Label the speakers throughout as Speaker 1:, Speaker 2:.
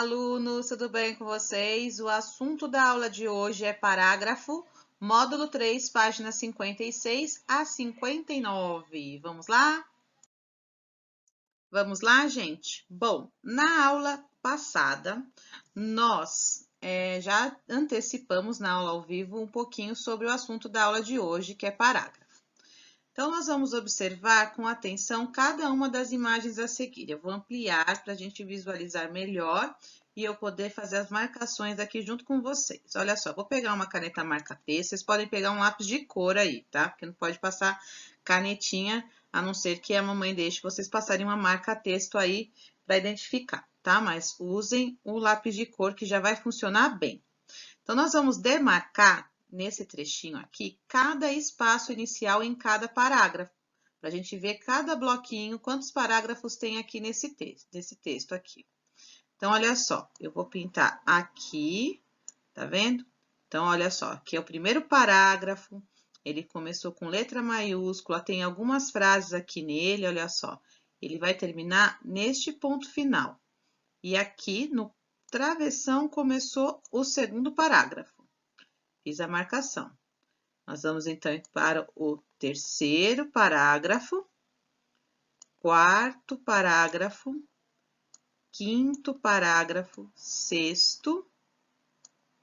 Speaker 1: alunos, tudo bem com vocês? O assunto da aula de hoje é parágrafo, módulo 3, páginas 56 a 59. Vamos lá? Vamos lá, gente? Bom, na aula passada, nós já antecipamos na aula ao vivo um pouquinho sobre o assunto da aula de hoje, que é parágrafo. Então, nós vamos observar com atenção cada uma das imagens a seguir. Eu vou ampliar para a gente visualizar melhor e eu poder fazer as marcações aqui junto com vocês. Olha só, vou pegar uma caneta marca-texto, vocês podem pegar um lápis de cor aí, tá? Porque não pode passar canetinha, a não ser que a mamãe deixe vocês passarem uma marca-texto aí para identificar, tá? Mas usem o lápis de cor que já vai funcionar bem. Então, nós vamos demarcar nesse trechinho aqui, cada espaço inicial em cada parágrafo, para a gente ver cada bloquinho, quantos parágrafos tem aqui nesse texto aqui. Então, olha só, eu vou pintar aqui, tá vendo? Então, olha só, aqui é o primeiro parágrafo, ele começou com letra maiúscula, tem algumas frases aqui nele, olha só. Ele vai terminar neste ponto final. E aqui, no travessão, começou o segundo parágrafo. Fiz a marcação. Nós vamos, então, para o terceiro parágrafo, quarto parágrafo, quinto parágrafo, sexto,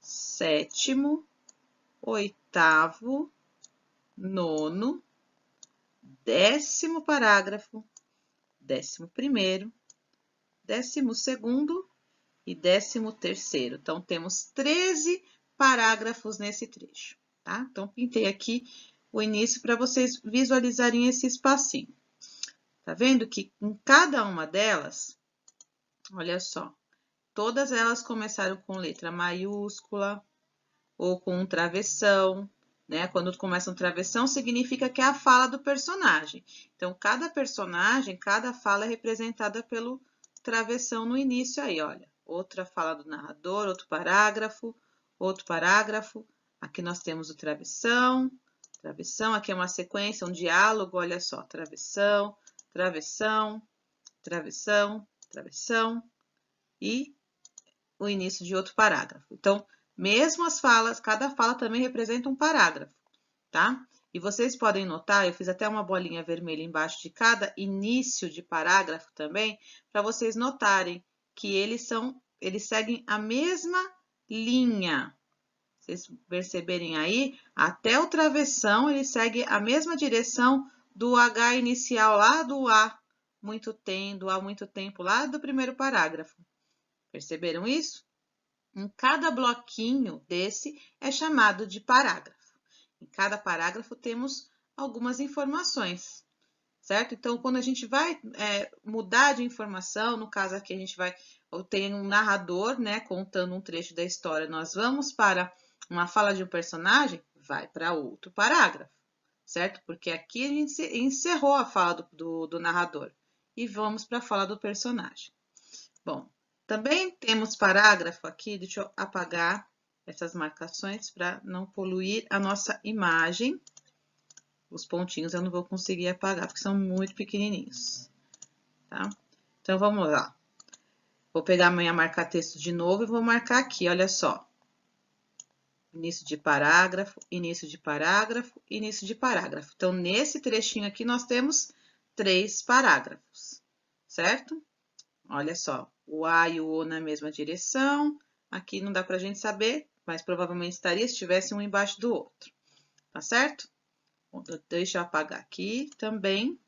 Speaker 1: sétimo, oitavo, nono, 10º parágrafo, 11º, 12º e 13º. Então, temos 13 parágrafos nesse trecho, tá? Então, pintei aqui o início para vocês visualizarem esse espacinho. Tá vendo que em cada uma delas, olha só, todas elas começaram com letra maiúscula ou com um travessão, né? Quando começa um travessão, significa que é a fala do personagem. Então, cada personagem, cada fala é representada pelo travessão no início aí, olha. Outra fala do narrador, outro parágrafo. Aqui nós temos o travessão, aqui é uma sequência, um diálogo, olha só, travessão, e o início de outro parágrafo. Então, mesmo as falas, cada fala também representa um parágrafo, tá? E vocês podem notar, eu fiz até uma bolinha vermelha embaixo de cada início de parágrafo também, para vocês notarem que eles seguem a mesma linha. Vocês perceberem aí, até o travessão ele segue a mesma direção do H inicial lá do A muito tempo, lá do primeiro parágrafo. Perceberam isso? Em cada bloquinho desse é chamado de parágrafo. Em cada parágrafo temos algumas informações, certo? Então, quando a gente vai mudar de informação, no caso aqui a gente tem um narrador, né, contando um trecho da história, nós vamos para uma fala de um personagem, vai para outro parágrafo, certo? Porque aqui a gente encerrou a fala do narrador e vamos para a fala do personagem. Bom, também temos parágrafo aqui, deixa eu apagar essas marcações para não poluir a nossa imagem. Os pontinhos eu não vou conseguir apagar, porque são muito pequenininhos, tá? Então, vamos lá. Vou pegar a minha marca-texto de novo e vou marcar aqui, olha só. Início de parágrafo, início de parágrafo, início de parágrafo. Então, nesse trechinho aqui, nós temos 3 parágrafos, certo? Olha só, o A e o O na mesma direção. Aqui não dá pra gente saber, mas provavelmente estaria se tivesse um embaixo do outro, tá certo? Deixa eu apagar aqui também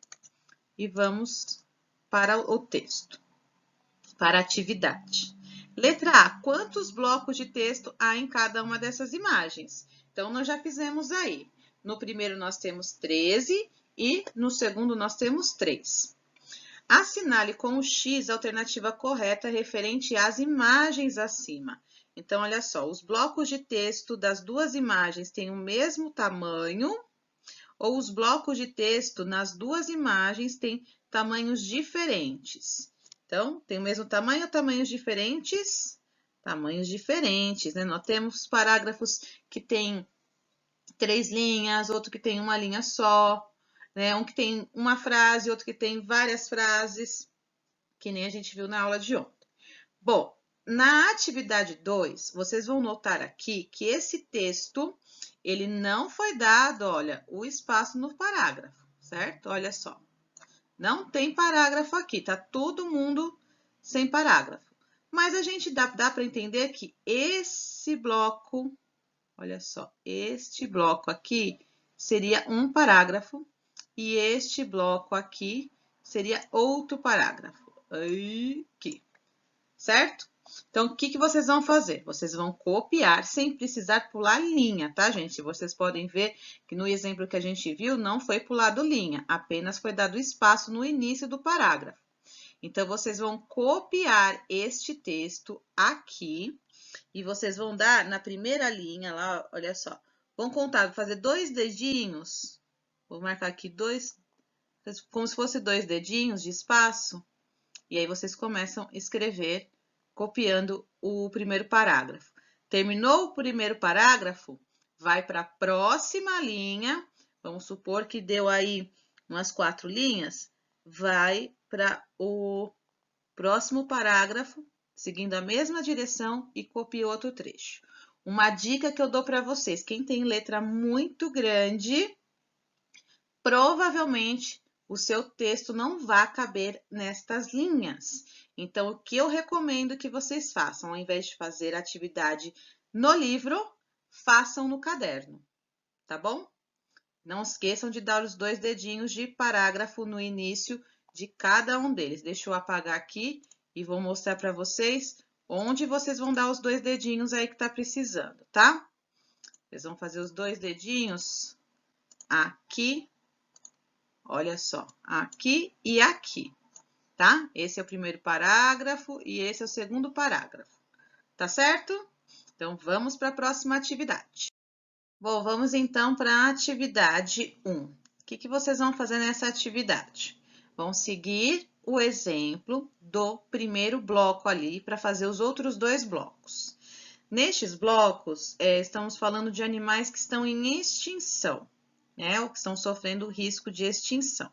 Speaker 1: e vamos para o texto, para a atividade. Letra A, quantos blocos de texto há em cada uma dessas imagens? Então, nós já fizemos aí. No primeiro nós temos 13 e no segundo nós temos 3. Assinale com o X a alternativa correta referente às imagens acima. Então, olha só, os blocos de texto das duas imagens têm o mesmo tamanho, ou os blocos de texto nas duas imagens têm tamanhos diferentes. Então, tem o mesmo tamanho ou tamanhos diferentes? Tamanhos diferentes, né? Nós temos parágrafos que têm 3 linhas, outro que tem uma linha só, né? Um que tem uma frase, outro que tem várias frases, que nem a gente viu na aula de ontem. Bom, Na atividade 2, vocês vão notar aqui que esse texto, ele não foi dado, olha, o espaço no parágrafo, certo? Olha só. Não tem parágrafo aqui, tá todo mundo sem parágrafo. Mas a gente dá para entender que esse bloco, olha só, este bloco aqui seria um parágrafo e este bloco aqui seria outro parágrafo. Aqui, certo? Então, o que vocês vão fazer? Vocês vão copiar sem precisar pular linha, tá, gente? Vocês podem ver que no exemplo que a gente viu, não foi pulado linha, apenas foi dado espaço no início do parágrafo. Então, vocês vão copiar este texto aqui e vocês vão dar na primeira linha lá, olha só. Vão contar, vou fazer 2 dedinhos. Vou marcar aqui 2, como se fosse 2 dedinhos de espaço. E aí vocês começam a escrever copiando o primeiro parágrafo. Terminou o primeiro parágrafo, vai para a próxima linha. Vamos supor que deu aí umas 4 linhas. Vai para o próximo parágrafo, seguindo a mesma direção e copia outro trecho. Uma dica que eu dou para vocês, quem tem letra muito grande, provavelmente o seu texto não vai caber nestas linhas. Então, o que eu recomendo que vocês façam, ao invés de fazer a atividade no livro, façam no caderno, tá bom? Não esqueçam de dar os 2 dedinhos de parágrafo no início de cada um deles. Deixa eu apagar aqui e vou mostrar para vocês onde vocês vão dar os 2 dedinhos aí que tá precisando, tá? Vocês vão fazer os 2 dedinhos aqui, olha só, aqui e aqui, tá? Esse é o primeiro parágrafo e esse é o segundo parágrafo, tá certo? Então, vamos para a próxima atividade. Bom, vamos então para a atividade 1. O que vocês vão fazer nessa atividade? Vão seguir o exemplo do primeiro bloco ali para fazer os outros 2 blocos. Nestes blocos, estamos falando de animais que estão em extinção, né? Ou que estão sofrendo risco de extinção.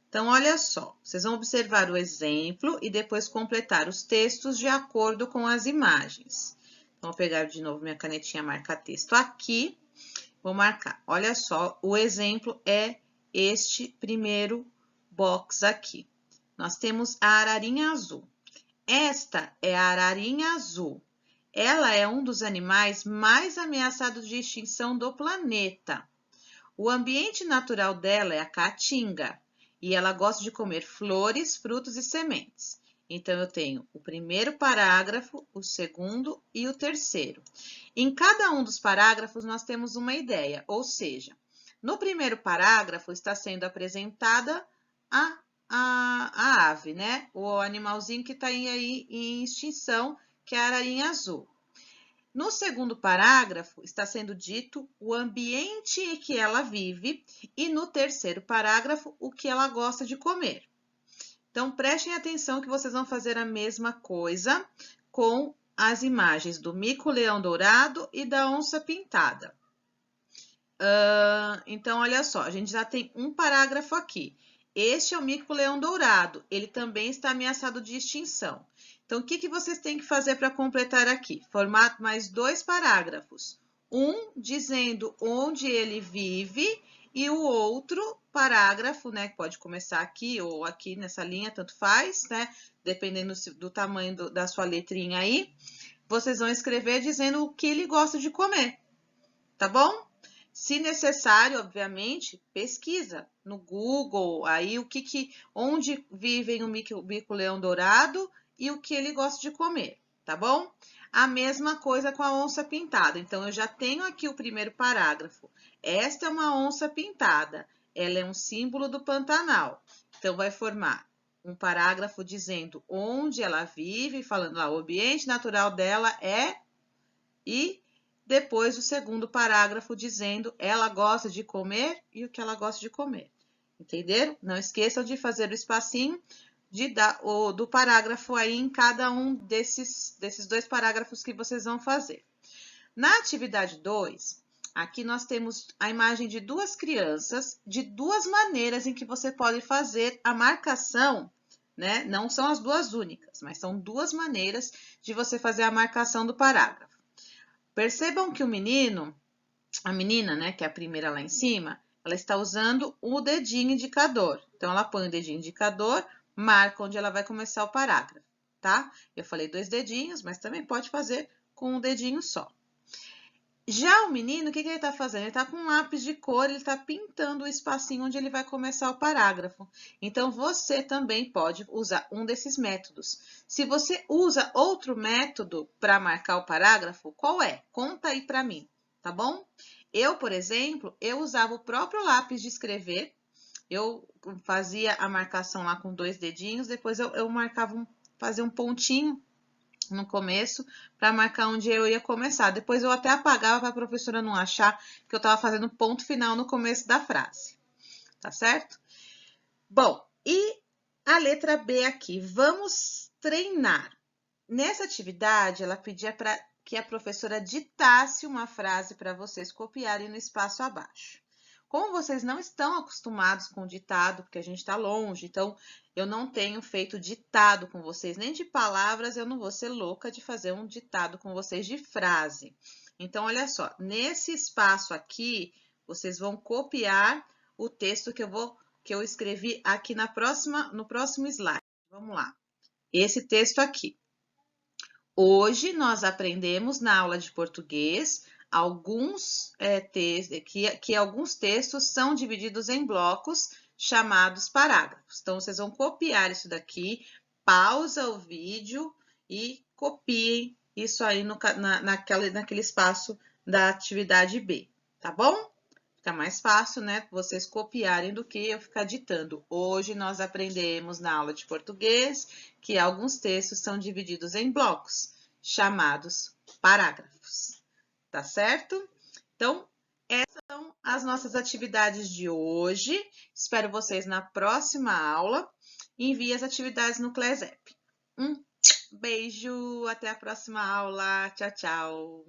Speaker 1: Então, olha só, vocês vão observar o exemplo e depois completar os textos de acordo com as imagens. Então, vou pegar de novo minha canetinha marca-texto aqui. Vou marcar. Olha só, o exemplo é este primeiro box aqui. Nós temos a ararinha azul. Esta é a ararinha azul. Ela é um dos animais mais ameaçados de extinção do planeta. O ambiente natural dela é a caatinga e ela gosta de comer flores, frutos e sementes. Então, eu tenho o primeiro parágrafo, o segundo e o terceiro. Em cada um dos parágrafos, nós temos uma ideia, ou seja, no primeiro parágrafo está sendo apresentada a ave, né? O animalzinho que está aí em extinção, que é a ararinha azul. No segundo parágrafo, está sendo dito o ambiente em que ela vive e no terceiro parágrafo, o que ela gosta de comer. Então, prestem atenção que vocês vão fazer a mesma coisa com as imagens do mico-leão dourado e da onça pintada. Então, olha só, a gente já tem um parágrafo aqui. Este é o mico-leão dourado, ele também está ameaçado de extinção. Então, o que vocês têm que fazer para completar aqui? Formar mais 2 parágrafos. Um dizendo onde ele vive e o outro parágrafo, né, que pode começar aqui ou aqui nessa linha, tanto faz, né, dependendo do tamanho da sua letrinha aí, vocês vão escrever dizendo o que ele gosta de comer, tá bom? Se necessário, obviamente, pesquisa no Google, aí onde vivem o mico-leão dourado e o que ele gosta de comer, tá bom? A mesma coisa com a onça pintada. Então, eu já tenho aqui o primeiro parágrafo. Esta é uma onça pintada. Ela é um símbolo do Pantanal. Então, vai formar um parágrafo dizendo onde ela vive, falando lá, o ambiente natural dela é... E depois o segundo parágrafo dizendo ela gosta de comer e o que ela gosta de comer. Entenderam? Não esqueçam de fazer o espacinho do parágrafo aí em cada um desses 2 parágrafos que vocês vão fazer. Na atividade 2, aqui nós temos a imagem de 2 crianças, de 2 maneiras em que você pode fazer a marcação né? Não são as duas únicas, mas são duas maneiras de você fazer a marcação do parágrafo. Percebam que o menino, a menina, né, que é a primeira lá em cima, ela está usando o dedinho indicador. Então, ela põe o dedinho indicador, marca onde ela vai começar o parágrafo, tá? Eu falei 2 dedinhos, mas também pode fazer com um dedinho só. Já o menino, o que ele está fazendo? Ele está com um lápis de cor, ele está pintando o espacinho onde ele vai começar o parágrafo. Então, você também pode usar um desses métodos. Se você usa outro método para marcar o parágrafo, qual é? Conta aí para mim, tá bom? Eu, por exemplo, eu usava o próprio lápis de escrever. Eu fazia a marcação lá com 2 dedinhos, depois eu marcava, fazia um pontinho no começo para marcar onde eu ia começar. Depois eu até apagava para a professora não achar que eu estava fazendo ponto final no começo da frase. Tá certo? Bom, e a letra B aqui. Vamos treinar. Nessa atividade, ela pedia para que a professora ditasse uma frase para vocês copiarem no espaço abaixo. Como vocês não estão acostumados com ditado, porque a gente está longe, então eu não tenho feito ditado com vocês, nem de palavras, eu não vou ser louca de fazer um ditado com vocês de frase. Então, olha só, nesse espaço aqui, vocês vão copiar o texto que eu escrevi aqui no próximo slide. Vamos lá. Esse texto aqui. Hoje nós aprendemos na aula de português que alguns textos são divididos em blocos chamados parágrafos. Então, vocês vão copiar isso daqui, pausa o vídeo e copiem isso aí naquele espaço da atividade B, tá bom? Fica mais fácil, né, vocês copiarem do que eu ficar ditando. Hoje nós aprendemos na aula de português que alguns textos são divididos em blocos, chamados parágrafos. Tá certo? Então, essas são as nossas atividades de hoje. Espero vocês na próxima aula. Envie as atividades no Class App. Um beijo, até a próxima aula. Tchau, tchau.